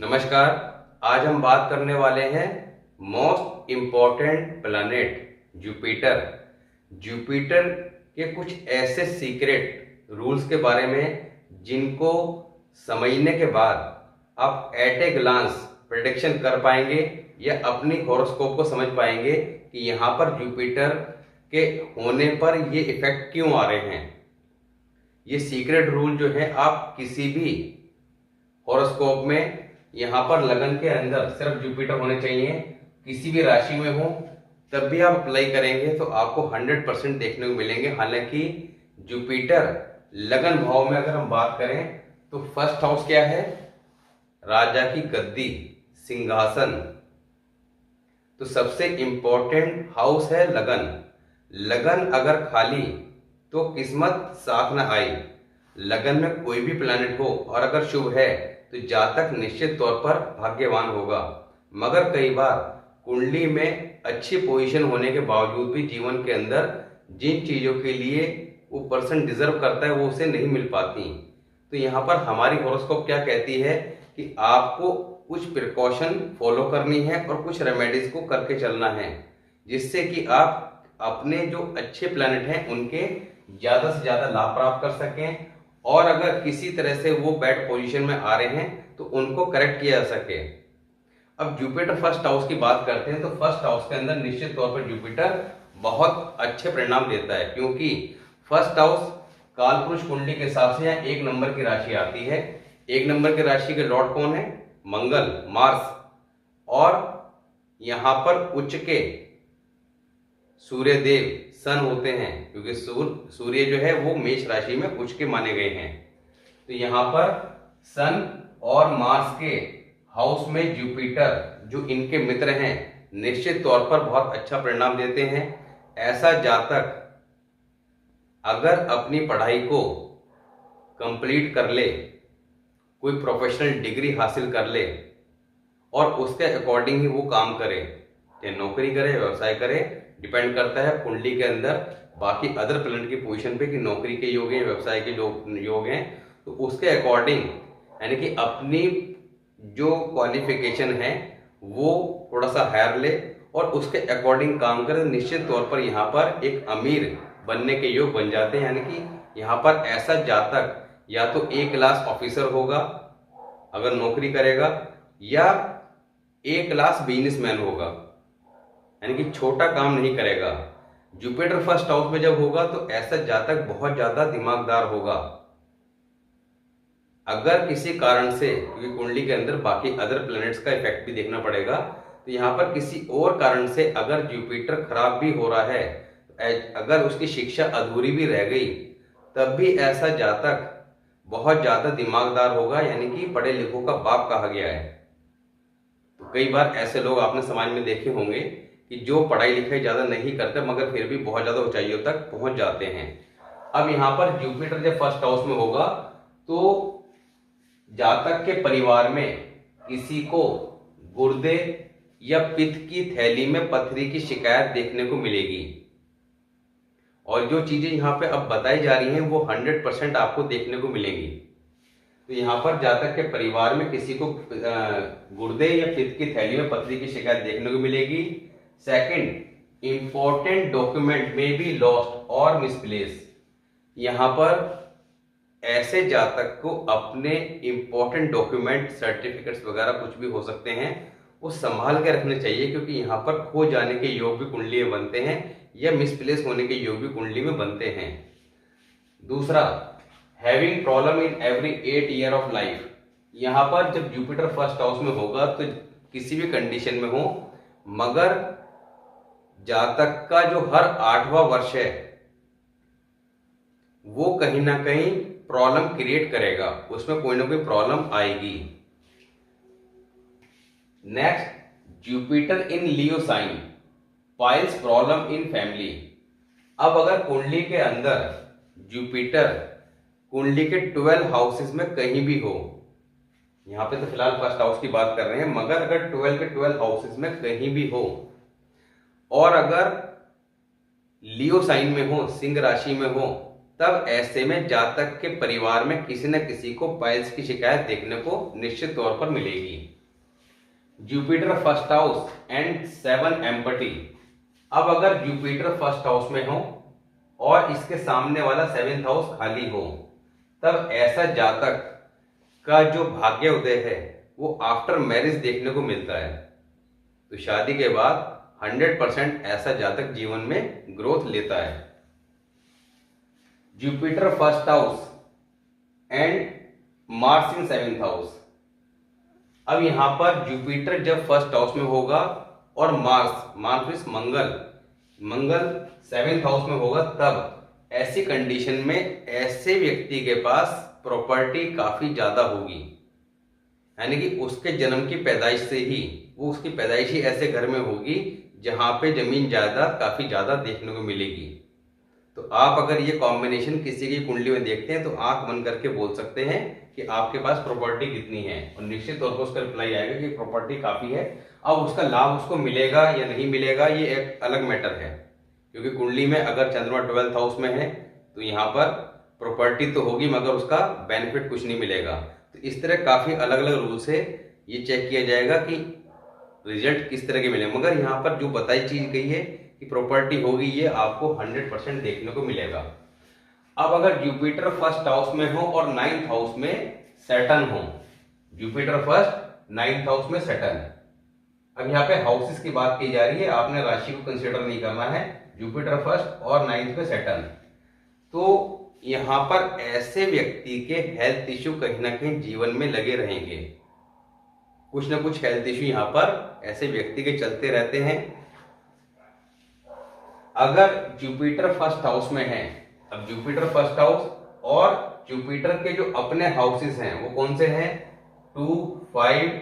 नमस्कार। आज हम बात करने वाले हैं most important planet Jupiter. Jupiter के कुछ ऐसे सीक्रेट रूल्स के बारे में जिनको समझने के बाद आप एट ए ग्लांस प्रेडिक्शन कर पाएंगे या अपनी हॉरोस्कोप को समझ पाएंगे कि यहाँ पर जुपिटर के होने पर ये इफेक्ट क्यों आ रहे हैं। ये सीक्रेट रूल जो है आप किसी भी हॉरोस्कोप में यहाँ पर लगन के अंदर सिर्फ जुपिटर होने चाहिए, किसी भी राशि में हो तब भी आप अप्लाई करेंगे तो आपको 100% देखने को मिलेंगे। हालांकि जुपिटर लगन भाव में अगर हम बात करें तो फर्स्ट हाउस क्या है? राजा की गद्दी, सिंहासन। तो सबसे इंपॉर्टेंट हाउस है लगन। लगन अगर खाली तो किस्मत साथ न आई। लगन में कोई भी प्लैनेट हो और अगर शुभ है तो जातक निश्चित तौर पर भाग्यवान होगा। मगर कई बार कुंडली में अच्छी पोजीशन होने के बावजूद भी जीवन के अंदर जिन चीजों के लिए वो पर्सन डिजर्व करता है वो उसे नहीं मिल पाती। तो यहाँ पर हमारी हॉरोस्कोप क्या कहती है कि आपको कुछ प्रिकॉशन फॉलो करनी है और कुछ रेमेडीज को करके चलना है, जिससे कि आप अपने जो अच्छे प्लैनेट हैं उनके ज्यादा से ज्यादा लाभ प्राप्त कर सकें और अगर किसी तरह से वो बैड पोजीशन में आ रहे हैं तो उनको करेक्ट किया जा सके। अब जुपिटर फर्स्ट हाउस की बात करते हैं तो फर्स्ट हाउस के अंदर निश्चित तौर पर जुपिटर बहुत अच्छे परिणाम देता है, क्योंकि फर्स्ट हाउस कालपुरुष कुंडली के हिसाब से यहाँ 1 नंबर की राशि आती है। 1 नंबर की राशि के लॉर्ड कौन है? मंगल, मार्स। और यहाँ पर उच्च के सूर्य देव सन होते हैं, क्योंकि सूर्य जो है वो मेष राशि में उच्च के माने गए हैं। तो यहाँ पर सन और मार्स के हाउस में जुपिटर जो इनके मित्र हैं निश्चित तौर पर बहुत अच्छा परिणाम देते हैं। ऐसा जातक अगर अपनी पढ़ाई को कंप्लीट कर ले, कोई प्रोफेशनल डिग्री हासिल कर ले और उसके अकॉर्डिंग ही वो काम करे, चाहे नौकरी करे व्यवसाय करे, डिपेंड करता है कुंडली के अंदर बाकी अदर प्लैनेट की पोजीशन पे कि नौकरी के योग हैं, व्यवसाय के योग हैं, तो उसके अकॉर्डिंग यानी कि अपनी जो क्वालिफिकेशन है वो थोड़ा सा हायर ले और उसके अकॉर्डिंग काम करे, निश्चित तौर पर यहाँ पर एक अमीर बनने के योग बन जाते हैं। यानी कि यहाँ पर ऐसा जातक या तो A क्लास ऑफिसर होगा अगर नौकरी करेगा, या A क्लास बिजनेसमैन होगा, यानी कि छोटा काम नहीं करेगा। जुपिटर फर्स्ट हाउस में जब होगा तो ऐसा जातक बहुत ज्यादा दिमागदार होगा। अगर किसी कारण से, क्योंकि कुंडली के अंदर बाकी अदर प्लैनेट्स का इफेक्ट भी देखना पड़ेगा, तो यहाँ पर किसी और कारण से अगर जुपिटर खराब भी हो रहा है, अगर उसकी शिक्षा अधूरी भी रह गई, तब भी ऐसा जातक बहुत ज्यादा दिमागदार होगा, यानी कि पढ़े लिखों का बाप कहा गया है। तो कई बार ऐसे लोग आपने समाज में देखे होंगे कि जो पढ़ाई लिखाई ज्यादा नहीं करते मगर फिर भी बहुत ज्यादा ऊंचाइयों तक पहुंच जाते हैं। अब यहाँ पर जुपिटर जब फर्स्ट हाउस में होगा तो जातक के परिवार में किसी को गुर्दे या पित्त की थैली में पथरी की शिकायत देखने को मिलेगी। और जो चीजें यहाँ पे अब बताई जा रही हैं वो 100% आपको देखने को मिलेंगी। तो यहाँ पर जातक के परिवार में किसी को गुर्दे या पित्त की थैली में पथरी की शिकायत देखने को मिलेगी। सेकंड, इंपॉर्टेंट डॉक्यूमेंट में बी लॉस्ट और मिसप्लेस। यहाँ पर ऐसे जातक को अपने इंपॉर्टेंट डॉक्यूमेंट, सर्टिफिकेट्स वगैरह कुछ भी हो सकते हैं, वो संभाल के रखने चाहिए, क्योंकि यहाँ पर खो जाने के योग भी कुंडली में बनते हैं या मिसप्लेस होने के योग भी कुंडली में बनते हैं। दूसरा, having problem in every 8 year of life. यहाँ पर जब जुपिटर फर्स्ट हाउस में होगा तो किसी भी कंडीशन में हो, मगर जातक का जो हर 8वां वर्ष है वो कहीं ना कहीं प्रॉब्लम क्रिएट करेगा, उसमें कोई ना कोई प्रॉब्लम आएगी। Next, Jupiter in Leo sign files problem in family. अब अगर कुंडली के अंदर जुपिटर कुंडली के 12 हाउसेस में कहीं भी हो, यहाँ पे तो फिलहाल फर्स्ट हाउस की बात कर रहे हैं, मगर अगर 12 के 12 हाउसेस में कहीं भी हो और अगर लियो साइन में हो, सिंह राशि में हो, तब ऐसे में जातक के परिवार में किसी न किसी को पाइल्स की शिकायत देखने को निश्चित तौर पर मिलेगी। Jupiter first house and 7 empty. अब अगर जुपिटर फर्स्ट हाउस में हो और इसके सामने वाला 7th हाउस खाली हो, तब ऐसा जातक का जो भाग्य उदय है वो आफ्टर मैरिज देखने को मिलता है। तो शादी के बाद 100% ऐसा जातक जीवन में ग्रोथ लेता है। Jupiter first house and Mars in 7th house. अब यहां पर जुपिटर जब फर्स्ट हाउस में होगा और मार्स मंगल 7th हाउस में होगा, तब ऐसी कंडीशन में ऐसे व्यक्ति के पास प्रॉपर्टी काफी ज्यादा होगी। यानी कि उसके जन्म की पैदाइश से ही उसकी पैदाइश ही ऐसे घर में होगी जहां पे जमीन जायदाद काफी ज्यादा देखने को मिलेगी। तो आप अगर ये कॉम्बिनेशन किसी की कुंडली में देखते हैं तो आंख बंद करके बोल सकते हैं कि आपके पास प्रॉपर्टी कितनी है, और निश्चित तौर पर उसका रिप्लाई आएगा कि प्रॉपर्टी काफी है। अब उसका लाभ उसको मिलेगा या नहीं मिलेगा ये एक अलग मैटर है, क्योंकि कुंडली में अगर चंद्रमा 12th हाउस में है तो यहाँ पर प्रॉपर्टी तो होगी मगर उसका बेनिफिट कुछ नहीं मिलेगा। तो इस तरह काफी अलग अलग रूल से ये चेक किया जाएगा कि रिजल्ट किस तरह के मिले, मगर यहाँ पर जो बताई चीज गई है कि प्रॉपर्टी होगी ये आपको 100% देखने को मिलेगा। अब अगर जुपिटर फर्स्ट हाउस में हो और 9th हाउस में सैटर्न हो, जुपिटर फर्स्ट 9th हाउस में सैटर्न। अब यहाँ पे हाउसेस की बात की जा रही है, आपने राशि को कंसिडर नहीं करना है। जुपिटर फर्स्ट और 9th पे सैटर्न, तो यहाँ पर ऐसे व्यक्ति के हेल्थ इश्यू कहीं ना कहीं जीवन में लगे रहेंगे। कुछ ना कुछ हेल्थ इश्यू यहाँ पर ऐसे व्यक्ति के चलते रहते हैं। अगर जुपिटर फर्स्ट हाउस में है, अब जुपिटर फर्स्ट हाउस और जुपिटर के जो अपने हाउसेस हैं वो कौन से हैं, 2, 5,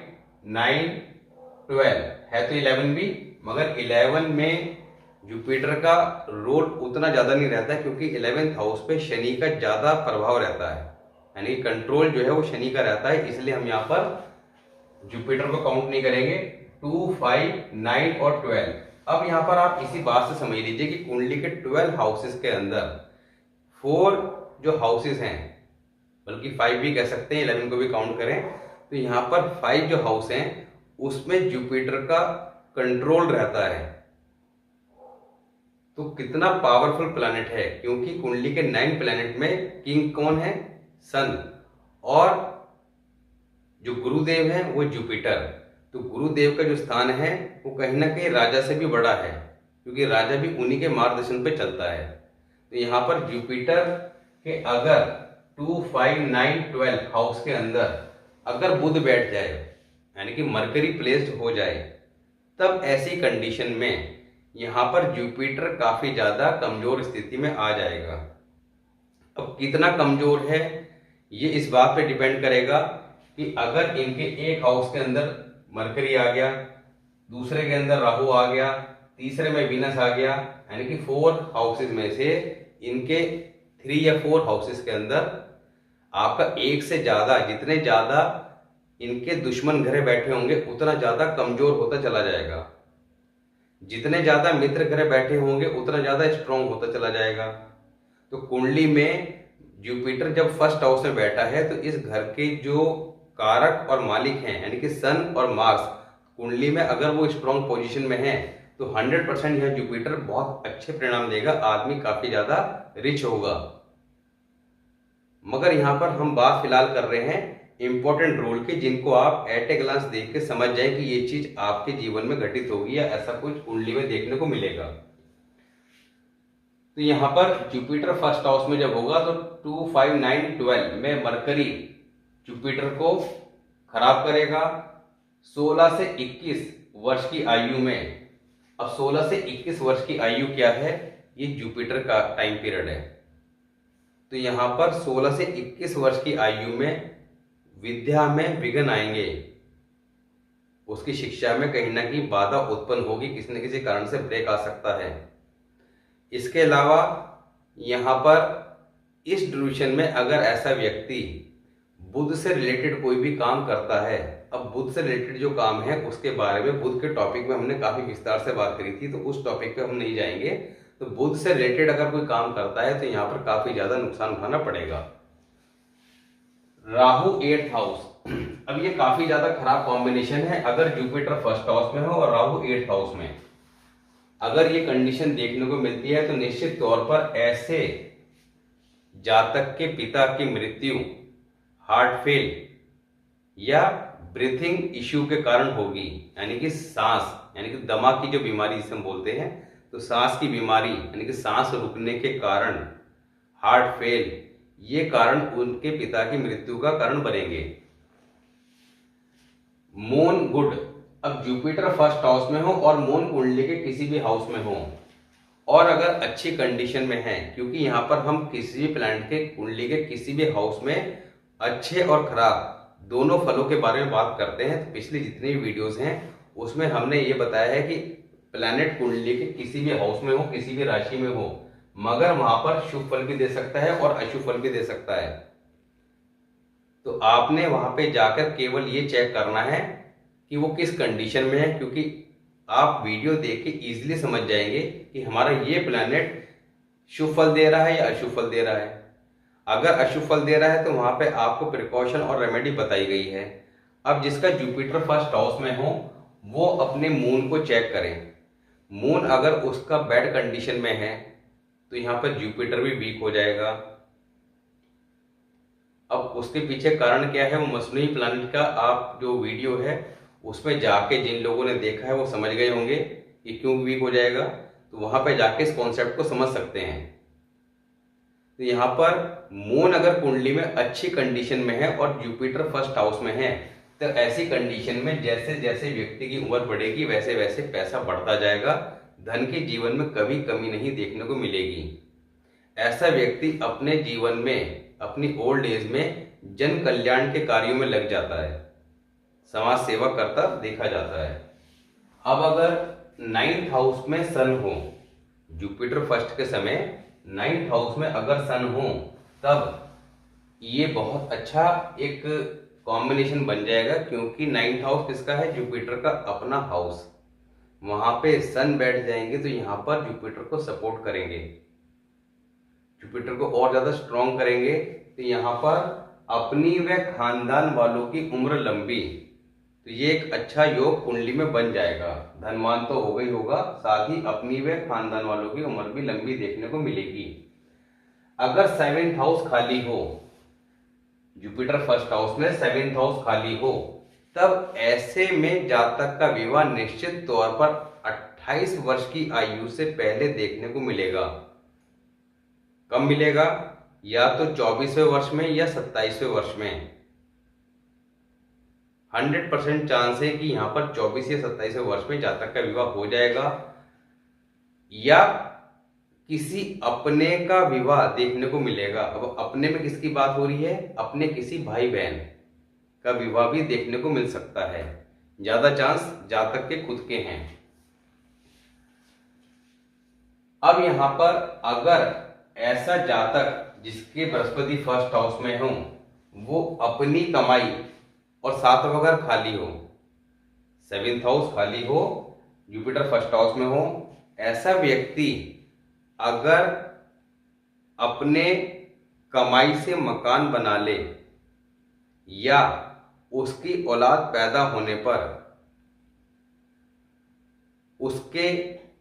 9, 12 है, तो 11 भी, मगर 11 में जुपिटर का रोल उतना ज्यादा नहीं रहता है क्योंकि 11th हाउस पे शनि का ज्यादा प्रभाव रहता है, यानी कंट्रोल जो है वो शनि का रहता है, इसलिए हम यहाँ पर जुपिटर को काउंट नहीं करेंगे। 2, 5, 9 और 12। अब यहाँ पर आप इसी बात से समझ लीजिए कि कुंडली के 12 हाउसेस के अंदर 4 जो हाउसेस हैं, बल्कि 5 भी कह सकते हैं, 11 को भी काउंट करें, तो यहाँ पर 5 जो हाउस हैं उसमें जुपिटर का कंट्रोल रहता है। तो कितना पावरफुल प्लैनेट है, क्योंकि कुंडली के 9 प्लैनेट में किंग कौन है, सन, और जो गुरुदेव है वो जुपिटर। तो गुरुदेव का जो स्थान है वो कहीं ना कहीं राजा से भी बड़ा है, क्योंकि राजा भी उन्हीं के मार्गदर्शन पे चलता है। तो यहाँ पर जुपिटर के अगर 2, 5, 9, 12 हाउस के अंदर अगर बुध बैठ जाए, यानी कि मरकरी प्लेस्ड हो जाए, तब ऐसी कंडीशन में यहाँ पर जुपिटर काफी ज्यादा कमजोर स्थिति में आ जाएगा। अब कितना कमजोर है ये इस बात पे डिपेंड करेगा कि अगर इनके एक हाउस के अंदर मरकरी आ गया, दूसरे के अंदर राहु आ गया, तीसरे में वीनस आ गया, यानी कि 4 हाउसेस में से इनके 3 या 4 हाउसेस के अंदर आपका एक से ज्यादा, जितने ज्यादा इनके दुश्मन घरे बैठे होंगे उतना ज्यादा कमजोर होता चला जाएगा। जितने ज्यादा मित्र घरे बैठे होंगे उतना ज्यादा स्ट्रांग होता चला जाएगा। तो कुंडली में जुपिटर जब फर्स्ट हाउस में बैठा है तो इस घर के जो कारक और मालिक हैं, यानी कि सन और मार्स, कुंडली में अगर वो स्ट्रांग पोजीशन में है तो 100% यह जुपिटर बहुत अच्छे परिणाम देगा, आदमी काफी ज्यादा रिच होगा। मगर यहाँ पर हम बात फिलहाल कर रहे हैं इंपॉर्टेंट रोल के, जिनको आप एट ए ग्लांस देख के समझ जाए कि ये चीज आपके जीवन में घटित होगी या ऐसा कुछ कुंडली में देखने को मिलेगा। तो यहाँ पर जुपिटर फर्स्ट हाउस में जब होगा तो 2, 5, 9, 12 में मरकरी जुपिटर को खराब करेगा 16 से 21 वर्ष की आयु में। अब 16 से 21 वर्ष की आयु क्या है, ये जुपिटर का टाइम पीरियड है। तो यहाँ पर 16 से 21 वर्ष की आयु में विद्या में विघ्न आएंगे, उसकी शिक्षा में कहीं ना कहीं बाधा उत्पन्न होगी, किसी न किसी कारण से ब्रेक आ सकता है। इसके अलावा यहाँ पर इस ड्यूरेशन में अगर ऐसा व्यक्ति बुध से रिलेटेड कोई भी काम करता है, अब बुध से रिलेटेड जो काम है उसके बारे में बुध के टॉपिक में हमने काफी विस्तार से बात करी थी, तो उस टॉपिक पे हम नहीं जाएंगे। तो बुध से रिलेटेड अगर कोई काम करता है तो यहाँ पर काफी ज्यादा नुकसान उठाना पड़ेगा। राहु 8th हाउस, अब ये काफी ज्यादा खराब कॉम्बिनेशन है। अगर जुपिटर फर्स्ट हाउस में हो और राहु 8th हाउस में अगर ये कंडीशन देखने को मिलती है तो निश्चित तौर पर ऐसे जातक के पिता की मृत्यु हार्ट फेल या ब्रीथिंग इश्यू के कारण होगी, यानी कि सांस यानी कि दमा की जो बीमारी जिसे हम बोलते हैं, तो सांस की बीमारी यानी कि सांस रुकने के कारण हार्ट फेल, ये कारण उनके पिता की मृत्यु का कारण बनेंगे। मून गुड, अब जुपिटर फर्स्ट हाउस में हो और मून कुंडली के किसी भी हाउस में हो और अगर अच्छी कंडीशन में है, क्योंकि यहां पर हम किसी भी प्लैनेट के कुंडली के किसी भी हाउस में अच्छे और खराब दोनों फलों के बारे में बात करते हैं। तो पिछली जितनी भी वीडियोस हैं उसमें हमने ये बताया है कि प्लैनेट कुंडली के किसी भी हाउस में हो, किसी भी राशि में हो, मगर वहां पर शुभ फल भी दे सकता है और अशुभ फल भी दे सकता है। तो आपने वहां पे जाकर केवल ये चेक करना है कि वो किस कंडीशन में है, क्योंकि आप वीडियो देख के इजीली समझ जाएंगे कि हमारा ये प्लैनेट शुभ फल दे रहा है या अशुभ फल दे रहा है। अगर अशुभ फल दे रहा है तो वहां पे आपको प्रिकॉशन और रेमेडी बताई गई है। अब जिसका जुपिटर फर्स्ट हाउस में हो वो अपने मून को चेक करें। मून अगर उसका बैड कंडीशन में है तो यहाँ पर जुपिटर भी वीक हो जाएगा। अब उसके पीछे कारण क्या है वो मसनूई प्लैनेट का आप जो वीडियो है उसमें जाके जिन लोगों ने देखा है वो समझ गए होंगे कि क्यों वीक हो जाएगा, तो वहां पे जाके इस कॉन्सेप्ट को समझ सकते हैं। तो यहाँ पर मून अगर कुंडली में अच्छी कंडीशन में है और जुपिटर फर्स्ट हाउस में है तो ऐसी कंडीशन में जैसे जैसे व्यक्ति की उम्र बढ़ेगी वैसे वैसे पैसा बढ़ता जाएगा, धन के जीवन में कभी कमी नहीं देखने को मिलेगी। ऐसा व्यक्ति अपने जीवन में अपनी ओल्ड एज में जन कल्याण के कार्यों में लग जाता है, समाज सेवा करता देखा जाता है। अब अगर 9th हाउस में सन हो, जुपिटर फर्स्ट के समय 9th हाउस में अगर सन हो तब ये बहुत अच्छा एक कॉम्बिनेशन बन जाएगा, क्योंकि 9th हाउस किसका है? जुपिटर का अपना हाउस। वहां पे सन बैठ जाएंगे तो यहाँ पर जुपिटर को सपोर्ट करेंगे, जुपिटर को और ज्यादा स्ट्रॉन्ग करेंगे। तो यहाँ पर अपनी व खानदान वालों की उम्र लंबी, तो ये एक अच्छा योग कुंडली में बन जाएगा। धनवान तो होगा ही होगा, साथ ही अपनी व खानदान वालों की उम्र भी लंबी देखने को मिलेगी। अगर 7th हाउस खाली हो, जुपिटर फर्स्ट हाउस में 7th हाउस खाली हो, तब ऐसे में जातक का विवाह निश्चित तौर पर 28 वर्ष की आयु से पहले देखने को मिलेगा। कब मिलेगा? या तो 24वें वर्ष में या 27वें वर्ष में। 100% चांस है कि यहां पर 24 या 27वें वर्ष में जातक का विवाह हो जाएगा, या किसी अपने का विवाह देखने को मिलेगा। अब अपने में किसकी बात हो रही है? अपने किसी भाई बहन का विवाह भी देखने को मिल सकता है। ज्यादा चांस जातक के खुद के हैं। अब यहां पर अगर ऐसा जातक जिसके बृहस्पति फर्स्ट हाउस में हो, वो अपनी कमाई और 7वां घर खाली हो, 7th हाउस खाली हो, जुपिटर फर्स्ट हाउस में हो, ऐसा व्यक्ति अगर अपने कमाई से मकान बना ले या उसकी औलाद पैदा होने पर उसके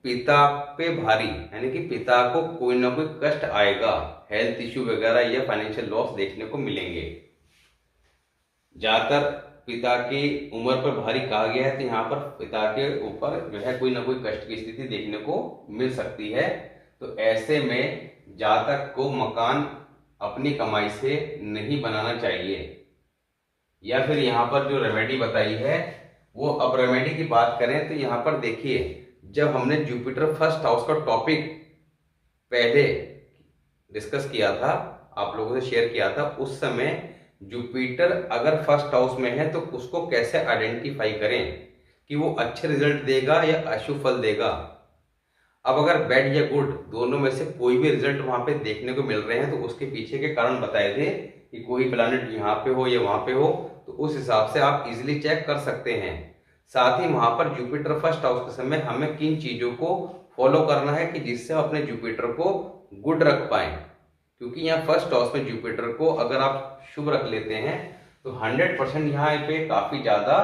पिता पे भारी यानी कि पिता को कोई ना कोई कष्ट आएगा, हेल्थ इश्यू वगैरह या फाइनेंशियल लॉस देखने को मिलेंगे। ज्यादातर पिता की उम्र पर भारी कहा गया है, तो यहाँ पर पिता के ऊपर जो है कोई ना कोई कष्ट की स्थिति देखने को मिल सकती है। तो ऐसे में जातक को मकान अपनी कमाई से नहीं बनाना चाहिए। या फिर यहाँ पर जो रेमेडी बताई है वो, अब रेमेडी की बात करें तो यहाँ पर देखिए, जब हमने जुपिटर फर्स्ट हाउस का टॉपिक पहले डिस्कस किया था, आप लोगों से शेयर किया था, उस समय जुपिटर अगर फर्स्ट हाउस में है तो उसको कैसे आइडेंटिफाई करें कि वो अच्छे रिजल्ट देगा या अशुभ फल देगा। अब अगर बैड या गुड दोनों में से कोई भी रिजल्ट वहां पे देखने को मिल रहे हैं तो उसके पीछे के कारण बताए थे कि कोई प्लैनेट यहाँ पे हो या वहां पे हो, तो उस हिसाब से आप इजिली चेक कर सकते हैं। साथ ही वहां पर जुपिटर फर्स्ट हाउस के समय हमें किन चीजों को फॉलो करना है कि जिससे हम अपने जुपिटर को गुड रख पाए, क्योंकि यहाँ फर्स्ट हाउस में जुपिटर को अगर आप शुभ रख लेते हैं तो 100% यहाँ पे काफी ज्यादा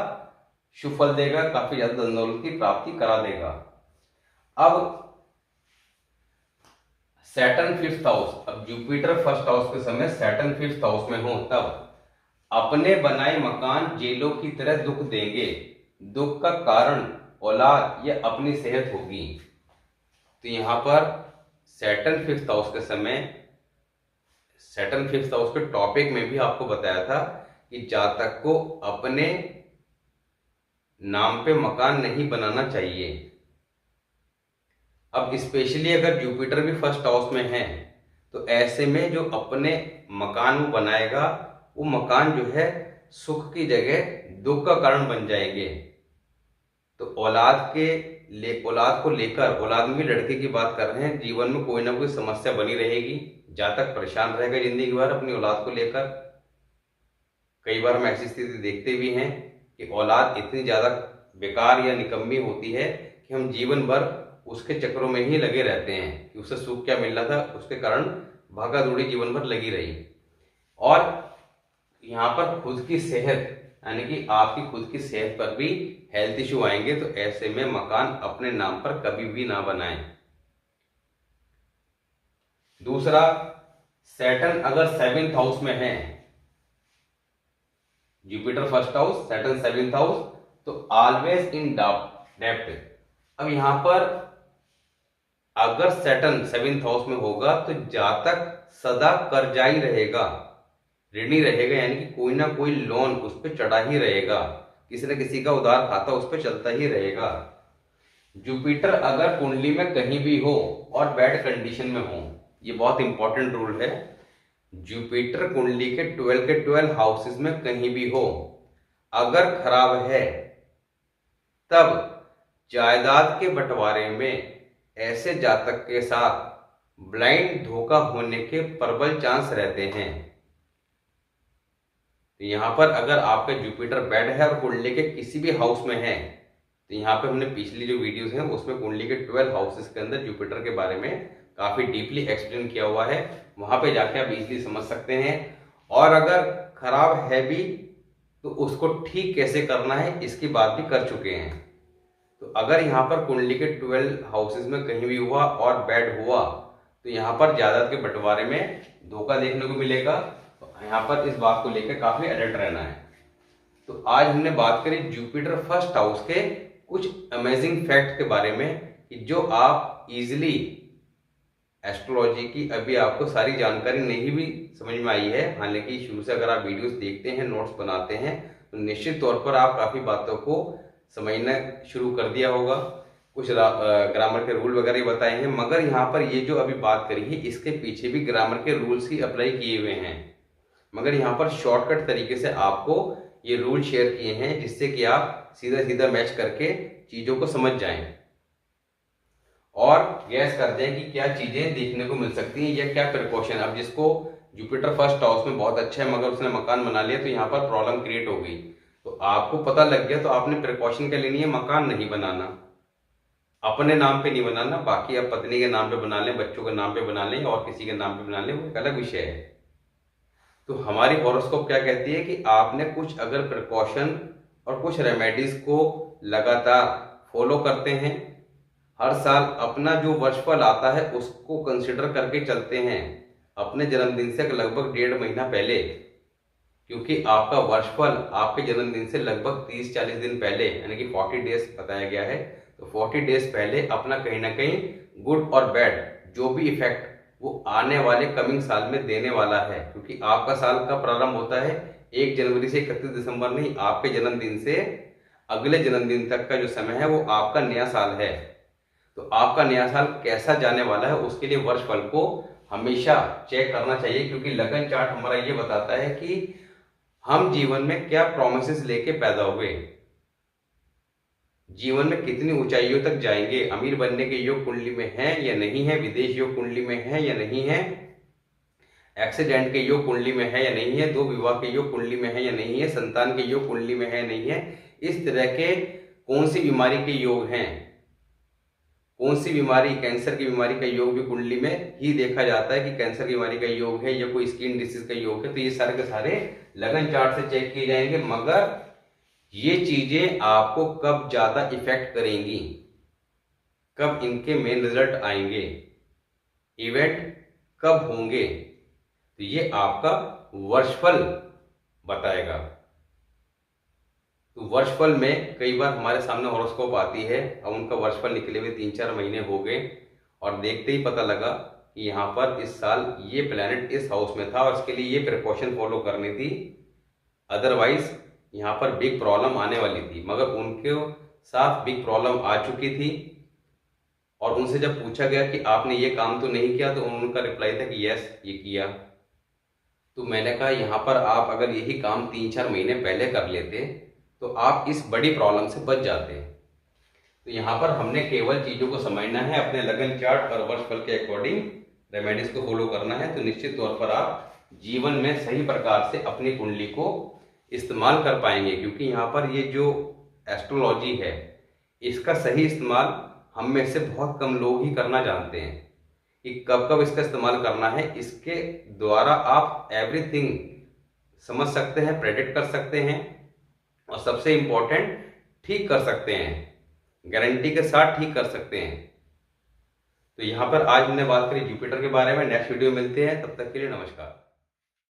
शुभ फल देगा, काफी ज्यादा धन दौलत की प्राप्ति करा देगा। अब सैटर्न फिफ्थ हाउस, अब जुपिटर फर्स्ट हाउस के समय सैटर्न फिफ्थ हाउस में हो तब अपने बनाए मकान जेलों की तरह दुख देंगे, दुख का कारण औलाद या अपनी सेहत होगी। तो यहाँ पर सैटर्न फिफ्थ हाउस के समय, सैटर्न फिफ्थ हाउस के टॉपिक में भी आपको बताया था कि जातक को अपने नाम पे मकान नहीं बनाना चाहिए। अब स्पेशली अगर जुपिटर भी फर्स्ट हाउस में है तो ऐसे में जो अपने मकान वो बनाएगा वो मकान जो है सुख की जगह दुख का कारण बन जाएंगे। तो औलाद को लेकर, औलाद में भी लड़के की बात कर रहे हैं, जीवन में कोई ना कोई समस्या बनी रहेगी, जातक परेशान रहेगा जिंदगी भर अपनी औलाद को लेकर। कई बार हम ऐसी स्थिति देखते भी हैं कि औलाद इतनी ज्यादा बेकार या निकम्मी होती है कि हम जीवन भर उसके चक्रों में ही लगे रहते हैं कि उसे सुख क्या मिल रहा था, उसके कारण भागा दौड़ी जीवन भर लगी रही। और यहाँ पर खुद की सेहत, यानी कि आपकी खुद की सेहत पर भी हेल्थ इश्यू आएंगे, तो ऐसे में मकान अपने नाम पर कभी भी ना बनाएं। दूसरा, सैटर्न अगर सेवेंथ हाउस में है, Jupiter first house, Saturn seventh house, तो ऑलवेज इन डेब्ट। अब यहां पर अगर सैटर्न सेवेंथ हाउस में होगा तो जातक सदा कर्जाई रहेगा, ऋणी रहेगा, यानी कि कोई ना कोई लोन उस पर चढ़ा ही रहेगा, किसी न किसी का उधार खाता उस पर चलता ही रहेगा। जुपिटर अगर कुंडली में कहीं भी हो और बैड कंडीशन में हो, ये बहुत इंपॉर्टेंट रूल है, जुपिटर कुंडली के 12 हाउसेस में कहीं भी हो, अगर खराब है तब जायदाद के बंटवारे में ऐसे जातक के साथ ब्लाइंड धोखा होने के प्रबल चांस रहते हैं। तो यहाँ पर अगर आपका जुपिटर बैड है और कुंडली के किसी भी हाउस में है, तो यहाँ पे हमने पिछली जो वीडियोस हैं उसमें कुंडली के 12 हाउसेस के अंदर जुपिटर के बारे में काफी डीपली एक्सप्लेन किया हुआ है, वहां पे जाके आप इजीली समझ सकते हैं। और अगर खराब है भी तो उसको ठीक कैसे करना है इसकी बात भी कर चुके हैं। तो अगर यहाँ पर कुंडली के 12 हाउसेस में कहीं भी हुआ और बैड हुआ तो यहाँ पर जायदाद के बंटवारे में धोखा देखने को मिलेगा। तो यहाँ पर इस बात को लेकर काफी अलर्ट रहना है। तो आज हमने बात करी जुपिटर फर्स्ट हाउस के कुछ अमेजिंग फैक्ट के बारे में कि जो आप इजीली, एस्ट्रोलॉजी की अभी आपको सारी जानकारी नहीं भी समझ में आई है, हालांकि शुरू से अगर आप वीडियोस देखते हैं, नोट्स बनाते हैं, तो निश्चित तौर पर आप काफी बातों को समझना शुरू कर दिया होगा। कुछ ग्रामर के रूल वगैरह बताए हैं, मगर यहाँ पर ये जो अभी बात करी है इसके पीछे भी ग्रामर के रूल्स ही अप्लाई किए हुए हैं, मगर यहाँ पर शॉर्टकट तरीके से आपको ये रूल शेयर किए हैं जिससे कि आप सीधा सीधा मैच करके चीजों को समझ जाएं और गैस कर दें कि क्या चीजें देखने को मिल सकती हैं या क्या प्रिकॉशन। अब जिसको जुपिटर फर्स्ट हाउस में बहुत अच्छा है मगर उसने मकान बना लिया तो यहाँ पर प्रॉब्लम क्रिएट हो गई, तो आपको पता लग गया तो आपने प्रिकॉशन क्या लेनी है, मकान नहीं बनाना, अपने नाम पे नहीं बनाना, बाकी आप पत्नी के नाम पे बना लें, बच्चों के नाम पे बना लें और किसी के नाम पे बना लें, वो एक अलग विषय है। तो हमारी हॉरोस्कोप क्या कहती है कि आपने कुछ अगर प्रिकॉशन और कुछ रेमेडीज को लगातार फॉलो करते हैं, हर साल अपना जो वर्षफल आता है उसको कंसिडर करके चलते हैं अपने जन्मदिन से लगभग 1.5 महीना पहले, क्योंकि आपका वर्षफल आपके जन्मदिन से लगभग 30-40 दिन पहले, यानी कि 40 डेज बताया गया है, तो 40 डेज पहले अपना कहीं ना कहीं गुड और बैड जो भी इफेक्ट वो आने वाले कमिंग साल में देने वाला है, क्योंकि आपका साल का प्रारंभ होता है 1 जनवरी से 31 दिसंबर नहीं, आपके जन्मदिन से अगले जन्मदिन तक का जो समय है वो आपका नया साल है। तो आपका नया साल कैसा जाने वाला है उसके लिए वर्षफल को हमेशा चेक करना चाहिए, क्योंकि लगन चार्ट हमारा ये बताता है कि हम जीवन में क्या प्रोमिसेस लेके पैदा हुए, जीवन में कितनी ऊंचाइयों तक जाएंगे, अमीर बनने के योग कुंडली में है या नहीं है, विदेश योग कुंडली में है या नहीं है, एक्सीडेंट के योग कुंडली में है या नहीं है, 2 विवाह के योग कुंडली में है या नहीं है, संतान के योग कुंडली में है या नहीं है, इस तरह के कौन सी बीमारी के योग हैं, कौन सी बीमारी, कैंसर की बीमारी का योग भी कुंडली में ही देखा जाता है कि कैंसर की बीमारी का योग है या कोई स्किन डिसीज का योग है, तो ये सारे के सारे लगन चार्ट से चेक किए जाएंगे। मगर ये चीजें आपको कब ज्यादा इफेक्ट करेंगी, कब इनके मेन रिजल्ट आएंगे, इवेंट कब होंगे, तो ये आपका वर्षफल बताएगा। तो वर्षफल में कई बार हमारे सामने हॉरोस्कोप आती है, अब उनका वर्षफल निकले हुए 3-4 महीने हो गए और देखते ही पता लगा कि यहाँ पर इस साल ये प्लैनेट इस हाउस में था और इसके लिए ये प्रिकॉशन फॉलो करनी थी, अदरवाइज यहाँ पर बिग प्रॉब्लम आने वाली थी। मगर उनके साथ बिग प्रॉब्लम आ चुकी थी और उनसे जब पूछा गया कि आपने ये काम तो नहीं किया, तो उनका रिप्लाई था कि यस ये किया। तो मैंने कहा यहाँ पर आप अगर यही काम 3-4 महीने पहले कर लेते तो आप इस बड़ी प्रॉब्लम से बच जाते। तो यहाँ पर हमने केवल चीज़ों को समझना है, अपने लगन चार्ट और वर्षफल के अकॉर्डिंग रेमेडीज को फॉलो करना है, तो निश्चित तौर पर आप जीवन में सही प्रकार से अपनी कुंडली को इस्तेमाल कर पाएंगे। क्योंकि यहाँ पर ये जो एस्ट्रोलॉजी है, इसका सही इस्तेमाल हम में से बहुत कम लोग ही करना जानते हैं कि कब कब इसका इस्तेमाल करना है। इसके द्वारा आप एवरीथिंग समझ सकते हैं, प्रेडिक्ट कर सकते हैं और सबसे इम्पोर्टेंट ठीक कर सकते हैं, गारंटी के साथ ठीक कर सकते हैं। तो यहाँ पर आज हमने बात करी जुपिटर के बारे में। नेक्स्ट वीडियो मिलते हैं, तब तक के लिए नमस्कार।